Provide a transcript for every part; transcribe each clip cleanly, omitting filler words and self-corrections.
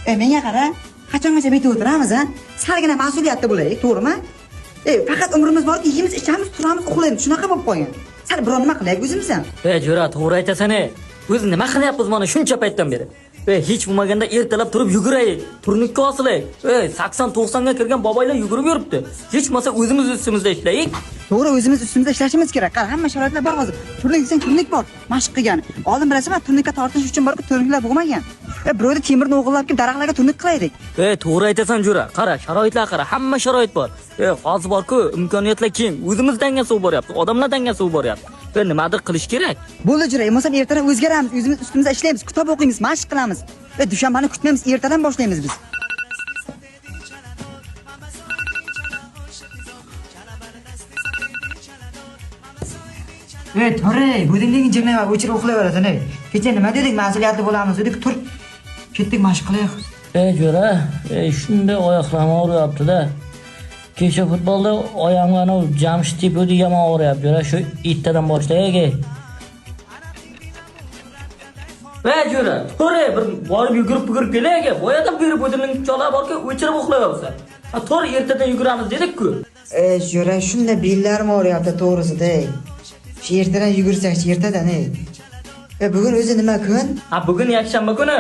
Menga qara, qachongacha bitta o'tiramiz, ha? Salgina mas'uliyatda bo'laylik, to'g'rimi? Faqat umrimiz borki, yeymiz, ichamiz, turamiz, uxlaymiz. Shunaqa bo'lib qolgan. Sal biror nima qilaylik o'zimiz ham. Jo'ra, to'g'ri aytasan. O'zi nima qilyapmiz mana shuncha paytdan beri? Hech bo'lmaganda ertalab turib yuguraylik, turnikka osilay. 80-90 ga kirgan boboylar yugurib yuribdi. Hech bo'lmasa o'zimiz ustimizda ishlaylik. To'g'ri, o'zimiz ustimizda ishlashimiz kerak. Qara, hamma sharoitlar bor hozir. Turnik desang, turnik bor. Mashq qilgan. Oldin bilasizmi, turnikka tortish uchun borib, turniklar bo'lmagan. Birovni temirni o'g'irlab kelib daraxtlarga turnik qilaylik. To'g'ri aytasan Jo'ra. Qara, sharoitlar qara, hamma sharoit bor. Hozir bor-ku, imkoniyatlar keng. O'zimizdan suv boryapti, odamlardan suv boryapti. Nimadir qilish kerak. Bo'ldi Jo'ra, bo'lmasa ertadan o'zgaramiz, o'zimiz ustimizda ishlaymiz, kitob o'qiymiz, mashq qilamiz. Dushanbani kutmaymiz, ertadan boshlaymiz biz. To'g'ri, budingning jilmayma, o'chirib uxlayveradi, ne? Kecha nima dedik, mas'uliyatli bo'lamiz dedik, tur. Ketdik mashq qilaylik. Jo'ra, shunday oyoqlarim og'riyapti-da. Kecha futbolda oyog'imni Jamshid tepudi yomon og'riyapti. Jo'ra, shu ittadan boshlaylik. Jo'ra, to'g'ri, bir borib yugurib kelaylik. Boyadan beri budingning cho'lab borki, o'chirib uxlayapsan. To'g'ri, ertadan yuguramiz dedik-ku. Jo'ra, shunda bellarim og'riyapti, to'g'risida. Shu ertadan yugursak, ertadan, bugun o'zi nima kun? Bugun yakshanba kuni.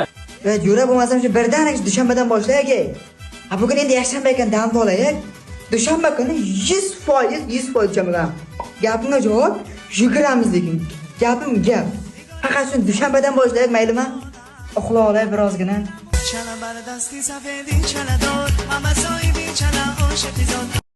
Jo'ra, bo'lmasam shu birdaniga dushanbadan boshlaylik. Bugun endi yakshanba ekan, dam olaylik. Dushanba kuni 100% uchaman. Gapimga javob, yuguramiz degan. Gapim gap. Faqat shu dushanbadan boshlaylik, maylimi? Uxla olay birozgina.